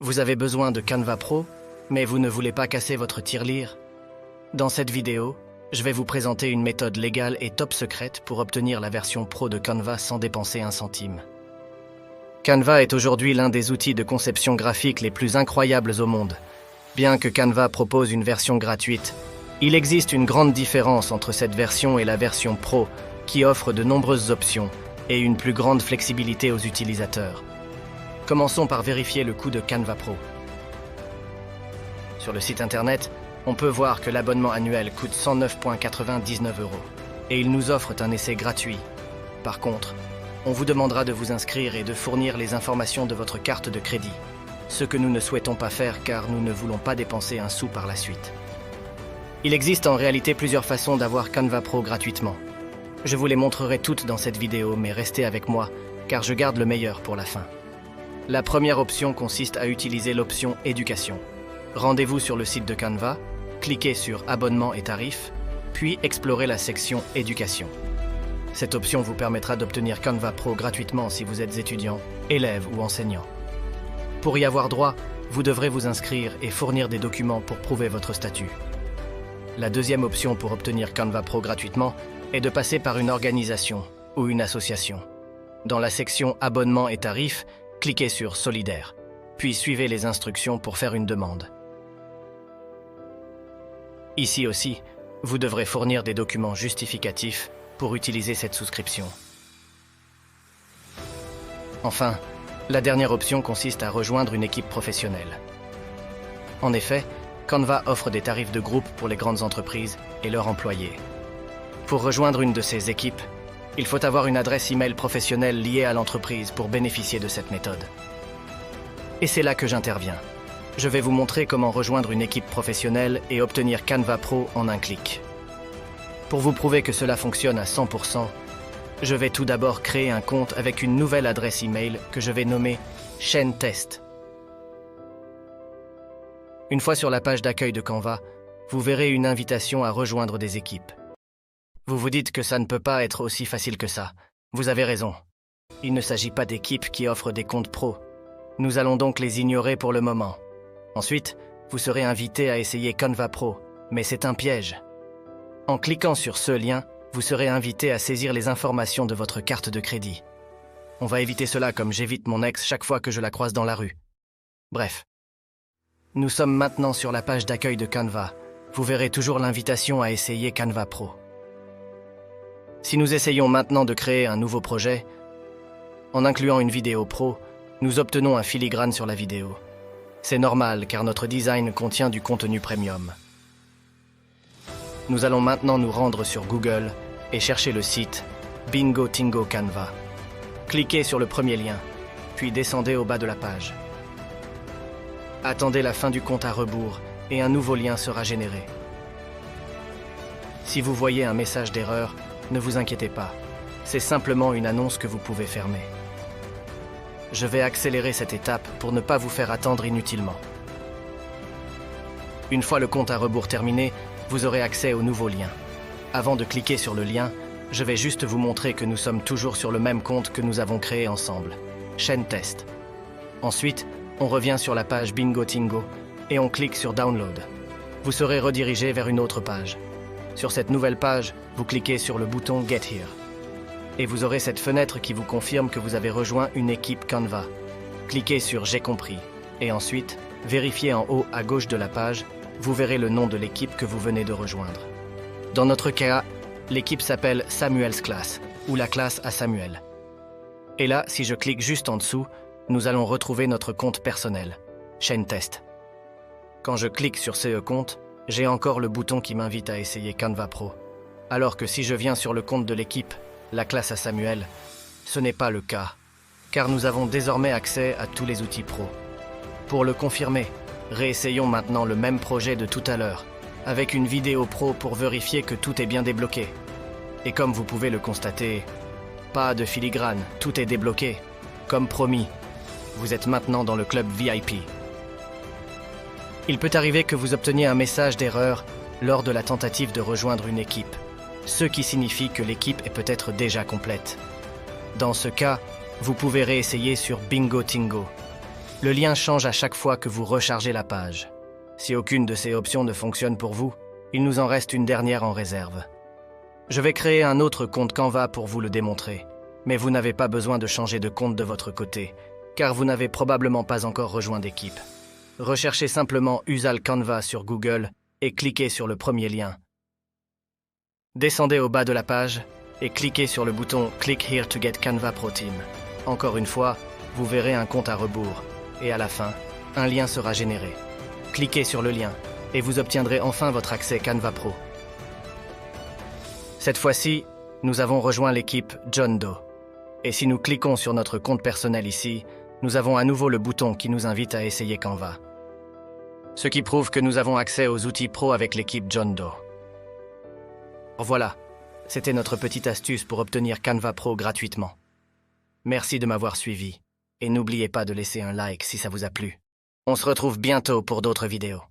Vous avez besoin de Canva Pro, mais vous ne voulez pas casser votre tirelire? Dans cette vidéo, je vais vous présenter une méthode légale et top secrète pour obtenir la version Pro de Canva sans dépenser un centime. Canva est aujourd'hui l'un des outils de conception graphique les plus incroyables au monde. Bien que Canva propose une version gratuite, il existe une grande différence entre cette version et la version Pro, qui offre de nombreuses options et une plus grande flexibilité aux utilisateurs. Commençons par vérifier le coût de Canva Pro. Sur le site internet, on peut voir que l'abonnement annuel coûte 109,99 € et il nous offre un essai gratuit. Par contre, on vous demandera de vous inscrire et de fournir les informations de votre carte de crédit, ce que nous ne souhaitons pas faire car nous ne voulons pas dépenser un sou par la suite. Il existe en réalité plusieurs façons d'avoir Canva Pro gratuitement. Je vous les montrerai toutes dans cette vidéo, mais restez avec moi car je garde le meilleur pour la fin. La première option consiste à utiliser l'option Éducation. Rendez-vous sur le site de Canva, cliquez sur Abonnement et tarifs, puis explorez la section Éducation. Cette option vous permettra d'obtenir Canva Pro gratuitement si vous êtes étudiant, élève ou enseignant. Pour y avoir droit, vous devrez vous inscrire et fournir des documents pour prouver votre statut. La deuxième option pour obtenir Canva Pro gratuitement est de passer par une organisation ou une association. Dans la section Abonnement et tarifs, cliquez sur Solidaire, puis suivez les instructions pour faire une demande. Ici aussi, vous devrez fournir des documents justificatifs pour utiliser cette souscription. Enfin, la dernière option consiste à rejoindre une équipe professionnelle. En effet, Canva offre des tarifs de groupe pour les grandes entreprises et leurs employés. Pour rejoindre une de ces équipes, il faut avoir une adresse email professionnelle liée à l'entreprise pour bénéficier de cette méthode. Et c'est là que j'interviens. Je vais vous montrer comment rejoindre une équipe professionnelle et obtenir Canva Pro en un clic. Pour vous prouver que cela fonctionne à 100%, je vais tout d'abord créer un compte avec une nouvelle adresse email que je vais nommer Chaîne Test. Une fois sur la page d'accueil de Canva, vous verrez une invitation à rejoindre des équipes. Vous vous dites que ça ne peut pas être aussi facile que ça. Vous avez raison. Il ne s'agit pas d'équipes qui offrent des comptes pro. Nous allons donc les ignorer pour le moment. Ensuite, vous serez invité à essayer Canva Pro, mais c'est un piège. En cliquant sur ce lien, vous serez invité à saisir les informations de votre carte de crédit. On va éviter cela comme j'évite mon ex chaque fois que je la croise dans la rue. Bref. Nous sommes maintenant sur la page d'accueil de Canva. Vous verrez toujours l'invitation à essayer Canva Pro. Si nous essayons maintenant de créer un nouveau projet, en incluant une vidéo pro, nous obtenons un filigrane sur la vidéo. C'est normal car notre design contient du contenu premium. Nous allons maintenant nous rendre sur Google et chercher le site Bingo Tingo Canva. Cliquez sur le premier lien, puis descendez au bas de la page. Attendez la fin du compte à rebours et un nouveau lien sera généré. Si vous voyez un message d'erreur, ne vous inquiétez pas, c'est simplement une annonce que vous pouvez fermer. Je vais accélérer cette étape pour ne pas vous faire attendre inutilement. Une fois le compte à rebours terminé, vous aurez accès au nouveau lien. Avant de cliquer sur le lien, je vais juste vous montrer que nous sommes toujours sur le même compte que nous avons créé ensemble, Chaîne Test. Ensuite, on revient sur la page Bingo Tingo et on clique sur Download. Vous serez redirigé vers une autre page. Sur cette nouvelle page, vous cliquez sur le bouton Get Here. Et vous aurez cette fenêtre qui vous confirme que vous avez rejoint une équipe Canva. Cliquez sur J'ai compris. Et ensuite, vérifiez en haut à gauche de la page, vous verrez le nom de l'équipe que vous venez de rejoindre. Dans notre cas, l'équipe s'appelle Samuel's Class, ou la classe à Samuel. Et là, si je clique juste en dessous, nous allons retrouver notre compte personnel, Chaîne Test. Quand je clique sur ce compte, j'ai encore le bouton qui m'invite à essayer Canva Pro. Alors que si je viens sur le compte de l'équipe, la classe à Samuel, ce n'est pas le cas, car nous avons désormais accès à tous les outils pro. Pour le confirmer, réessayons maintenant le même projet de tout à l'heure, avec une vidéo pro pour vérifier que tout est bien débloqué. Et comme vous pouvez le constater, pas de filigrane, tout est débloqué. Comme promis, vous êtes maintenant dans le club VIP. Il peut arriver que vous obteniez un message d'erreur lors de la tentative de rejoindre une équipe, ce qui signifie que l'équipe est peut-être déjà complète. Dans ce cas, vous pouvez réessayer sur Bingo Tingo. Le lien change à chaque fois que vous rechargez la page. Si aucune de ces options ne fonctionne pour vous, il nous en reste une dernière en réserve. Je vais créer un autre compte Canva pour vous le démontrer, mais vous n'avez pas besoin de changer de compte de votre côté, car vous n'avez probablement pas encore rejoint d'équipe. Recherchez simplement Usal Canva sur Google et cliquez sur le premier lien. Descendez au bas de la page et cliquez sur le bouton Click here to get Canva Pro Team. Encore une fois, vous verrez un compte à rebours et à la fin, un lien sera généré. Cliquez sur le lien et vous obtiendrez enfin votre accès Canva Pro. Cette fois-ci, nous avons rejoint l'équipe John Doe. Et si nous cliquons sur notre compte personnel ici, nous avons à nouveau le bouton qui nous invite à essayer Canva. Ce qui prouve que nous avons accès aux outils pro avec l'équipe John Doe. Voilà, c'était notre petite astuce pour obtenir Canva Pro gratuitement. Merci de m'avoir suivi, et n'oubliez pas de laisser un like si ça vous a plu. On se retrouve bientôt pour d'autres vidéos.